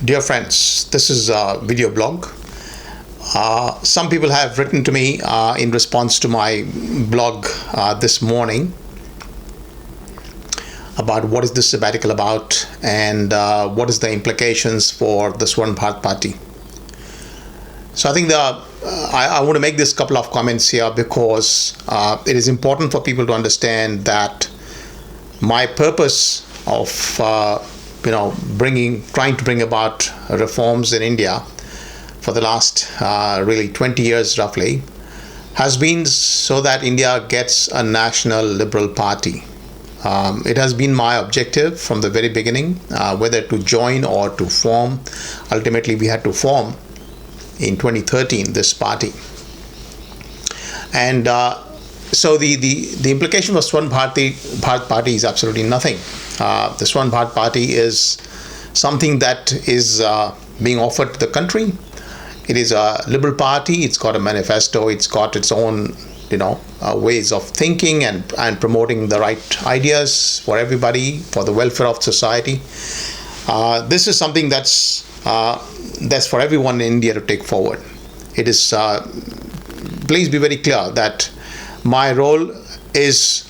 Dear friends, this is a video blog. Some people have written to me in response to my blog this morning about what is this sabbatical about and what is the implications for the Swarn Bharat Party. So I think I want to make this couple of comments here because it is important for people to understand that my purpose of trying to bring about reforms in India for the last really 20 years roughly has been so that India gets a national liberal party. It has been my objective from the very beginning, whether to join or to form. Ultimately, we had to form in 2013 this party. And so the implication for Swarn Bharat Party is absolutely nothing. The Swarn Bharat Party is something that is being offered to the country. It is a liberal party. It's got a manifesto. It's got its own, ways of thinking and promoting the right ideas for everybody, for the welfare of society. This is something that's for everyone in India to take forward. It is. Please be very clear that my role is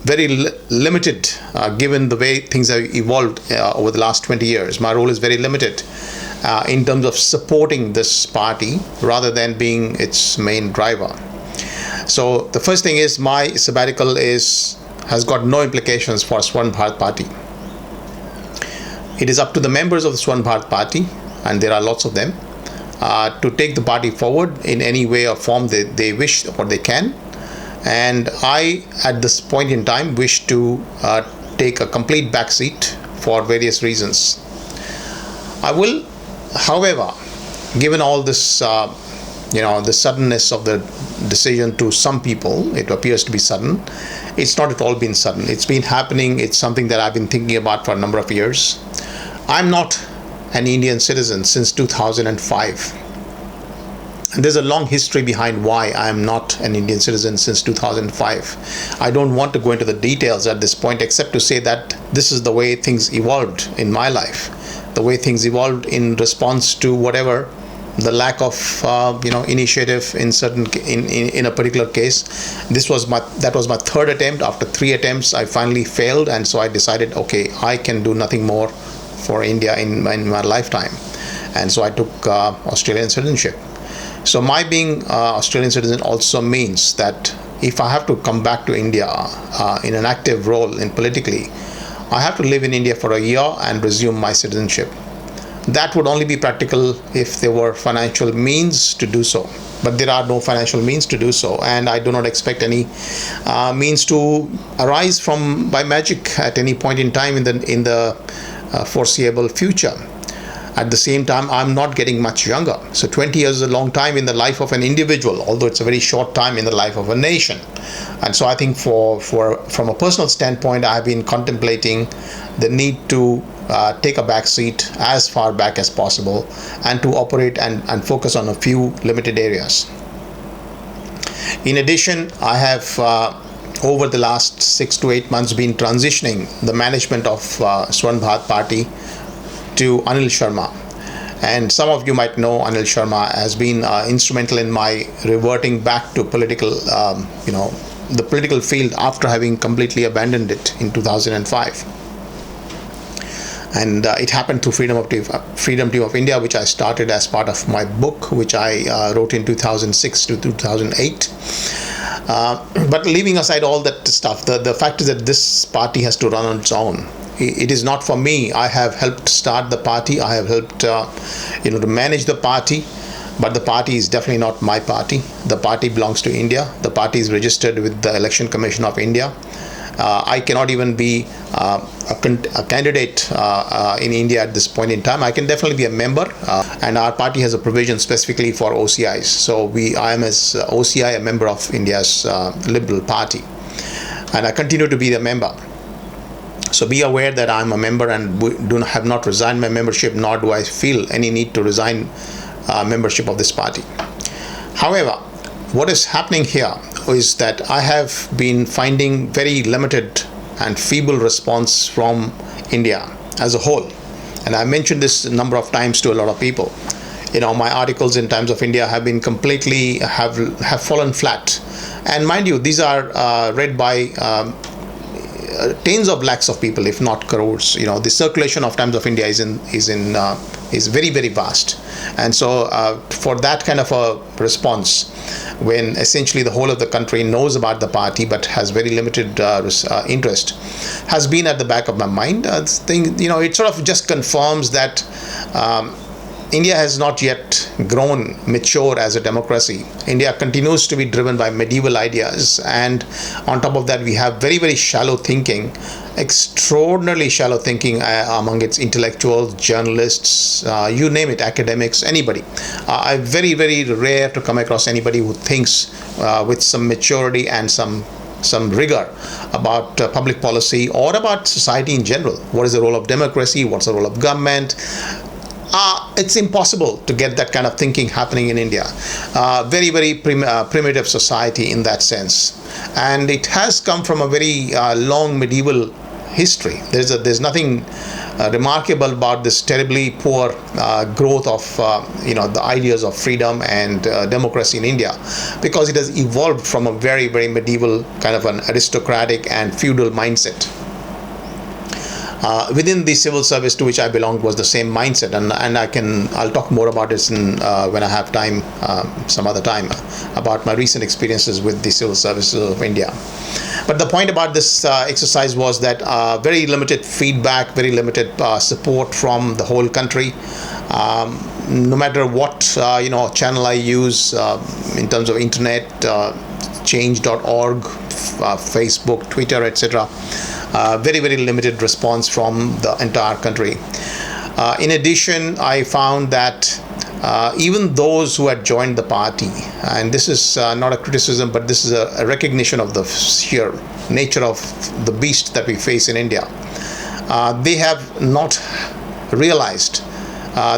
very limited given the way things have evolved over the last 20 years. My role is very limited in terms of supporting this party rather than being its main driver. So the first thing is my sabbatical has got no implications for Swarn Bharat Party. It is up to the members of the Swarn Bharat Party, and there are lots of them, to take the party forward in any way or form they wish or they can. And I, at this point in time, wish to take a complete backseat for various reasons. I will, however, given all this, the suddenness of the decision to some people, it appears to be sudden. It's not at all been sudden. It's been happening. It's something that I've been thinking about for a number of years. I'm not an Indian citizen since 2005. And there's a long history behind why I am not an Indian citizen since 2005. I don't want to go into the details at this point except to say that this is the way things evolved in my life, the way things evolved in response to whatever the lack of initiative in a particular case. That was my third attempt. After 3 attempts, I finally failed, and so I decided, okay, I can do nothing more for India in my lifetime, and so I took Australian citizenship. So my being Australian citizen also means that if I have to come back to India in an active role in politically, I have to live in India for a year and resume my citizenship. That would only be practical if there were financial means to do so. But there are no financial means to do so, and I do not expect any means to arise by magic at any point in time in the foreseeable future. At the same time, I'm not getting much younger. So 20 years is a long time in the life of an individual, although it's a very short time in the life of a nation. And so I think from a personal standpoint, I've been contemplating the need to take a back seat as far back as possible and to operate and focus on a few limited areas. In addition, I have over the last 6 to 8 months been transitioning the management of Swarn Bharat Party to Anil Sharma. And some of you might know Anil Sharma has been instrumental in my reverting back to the political field after having completely abandoned it in 2005. And it happened through Freedom Team of India, which I started as part of my book, which I wrote in 2006 to 2008. But leaving aside all that stuff, the fact is that this party has to run on its own. It is not for me. I have helped start the party. I have helped, to manage the party. But the party is definitely not my party. The party belongs to India. The party is registered with the Election Commission of India. I cannot even be a candidate in India at this point in time. I can definitely be a member, and our party has a provision specifically for OCIs. So I am as OCI a member of India's Liberal Party, and I continue to be the member. So be aware that I'm a member and have not resigned my membership, nor do I feel any need to resign membership of this party. However, what is happening here is that I have been finding very limited and feeble response from India as a whole. And I mentioned this a number of times to a lot of people. My articles in Times of India have been completely have fallen flat. And mind you, these are read by tens of lakhs of people, if not crores. The circulation of Times of India is very, very vast. And so for that kind of a response, when essentially the whole of the country knows about the party but has very limited interest, has been at the back of my mind. It sort of just confirms that India has not yet grown mature as a democracy. India continues to be driven by medieval ideas, and on top of that, we have very, very shallow thinking, extraordinarily shallow thinking among its intellectuals, journalists, you name it, academics, anybody. Very, very rare to come across anybody who thinks with some maturity and some rigor about public policy or about society in general. What is the role of democracy? What's the role of government? It's impossible to get that kind of thinking happening in India. Very, very primitive society in that sense. And it has come from a very long medieval history. There's nothing remarkable about this terribly poor growth of the ideas of freedom and democracy in India, because it has evolved from a very, very medieval kind of an aristocratic and feudal mindset. Within the civil service to which I belonged was the same mindset, and I'll talk more about this when I have time, some other time, about my recent experiences with the civil services of India. But the point about this exercise was that very limited feedback, very limited support from the whole country. No matter what channel I use in terms of internet, change.org, Facebook, Twitter, etc. Very, very limited response from the entire country. In addition, I found that even those who had joined the party, and this is not a criticism, but this is a recognition of the sheer nature of the beast that we face in India, they have not realized.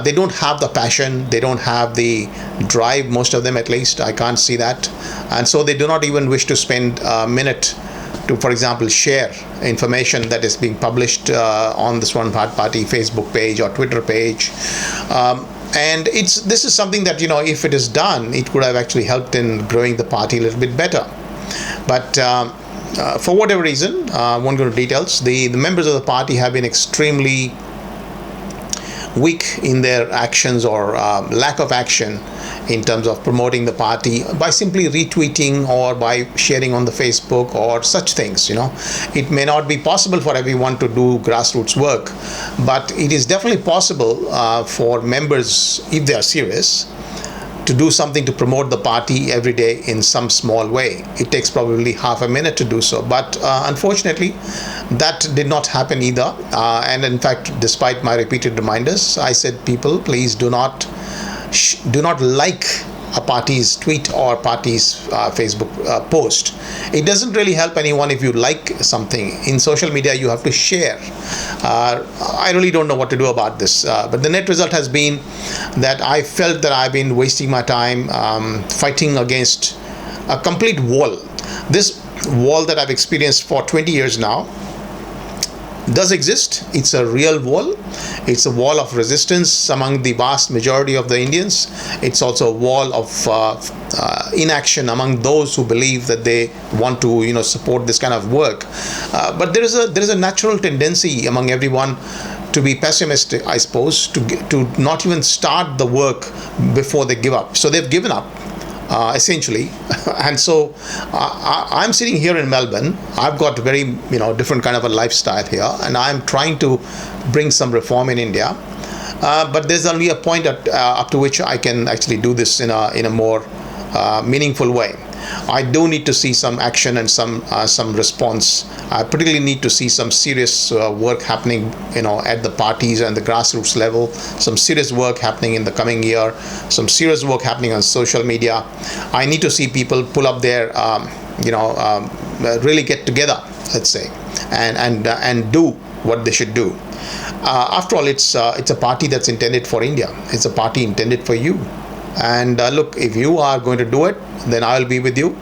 They don't have the passion, they don't have the drive, most of them at least, I can't see that. And so they do not even wish to spend a minute to, for example, share information that is being published on the Swarn Bharat Party Facebook page or Twitter page. And this is something that, if it is done, it could have actually helped in growing the party a little bit better. But for whatever reason, I won't go into details, the members of the party have been extremely weak in their actions or lack of action in terms of promoting the party by simply retweeting or by sharing on the Facebook or such things. It may not be possible for everyone to do grassroots work, but it is definitely possible for members, if they are serious, to do something to promote the party every day in some small way. It takes probably half a minute to do so, but unfortunately that did not happen either. And in fact, despite my repeated reminders, I said, people, please do not like a party's tweet or party's Facebook post. It doesn't really help anyone if you like something. In social media, you have to share. I really don't know what to do about this. But the net result has been that I felt that I've been wasting my time fighting against a complete wall. This wall that I've experienced for 20 years now does exist. It's a real wall. It's a wall of resistance among the vast majority of the Indians. It's also a wall of inaction among those who believe that they want to support this kind of work. But there is a natural tendency among everyone to be pessimistic, I suppose, to not even start the work before they give up. So they've given up. Essentially, and so I'm sitting here in Melbourne. I've got very different kind of a lifestyle here, and I'm trying to bring some reform in India. But there's only a point up to which I can actually do this in a more meaningful way. I do need to see some action and some response. I particularly need to see some serious work happening, at the parties and the grassroots level. Some serious work happening in the coming year. Some serious work happening on social media. I need to see people pull up their, really get together, let's say, and do what they should do. After all, it's a party that's intended for India. It's a party intended for you. And look, if you are going to do it, then I will be with you.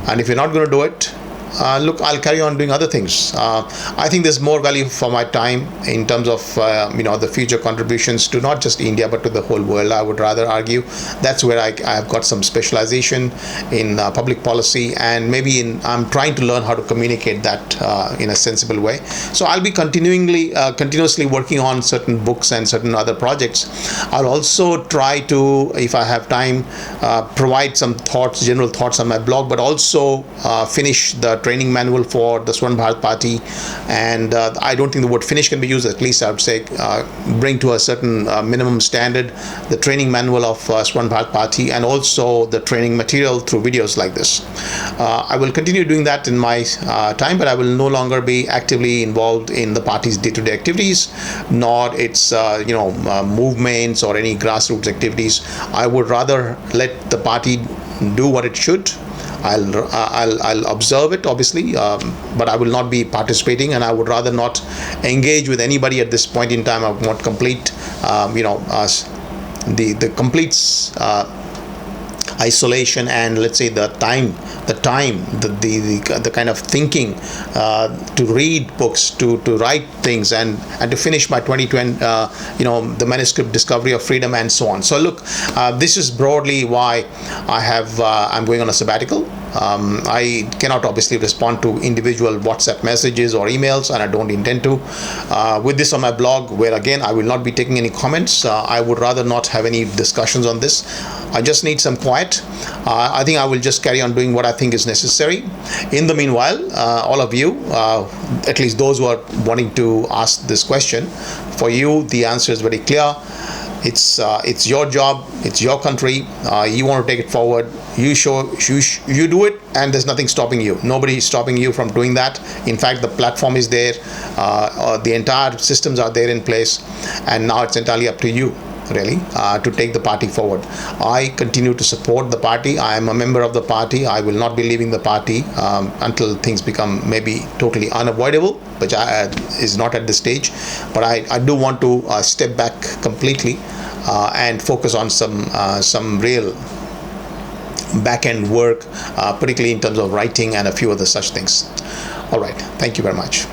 And if you're not going to do it, look, I'll carry on doing other things. I think there's more value for my time in terms of the future contributions to not just India but to the whole world. I would rather argue that's where I've got some specialization in public policy, and maybe I'm trying to learn how to communicate that in a sensible way. So I'll be continuously working on certain books and certain other projects. I'll also try to, if I have time, provide some general thoughts on my blog, but also finish the training manual for the Swarn Bharat Party. And I don't think the word finish can be used, at least I would say bring to a certain minimum standard the training manual of Swarn Bharat Party, and also the training material through videos like this. I will continue doing that in my time, but I will no longer be actively involved in the party's day-to-day activities, nor its movements or any grassroots activities. I would rather let the party do what it should. I'll observe it, obviously, but I will not be participating, and I would rather not engage with anybody at this point in time. I want complete, the complete isolation, and let's say the kind of thinking to read books, to write things, and to finish my 2020 the manuscript Discovery of Freedom and so on. So look, this is broadly why I'm going on a sabbatical. I cannot obviously respond to individual WhatsApp messages or emails, and I don't intend to. With this on my blog, where again I will not be taking any comments, I would rather not have any discussions on this. I just need some quiet. I think I will just carry on doing what I think is necessary. In the meanwhile, all of you, at least those who are wanting to ask this question, for you the answer is very clear. It's your job, it's your country. You want to take it forward. You do it, and there's nothing stopping you. Nobody is stopping you from doing that. In fact, the platform is there, the entire systems are there in place, and now it's entirely up to you, really, to take the party forward. I continue to support the party. I am a member of the party. I will not be leaving the party until things become maybe totally unavoidable, which is not at this stage. But I do want to step back completely and focus on some real back-end work, particularly in terms of writing and a few other such things. All right. Thank you very much.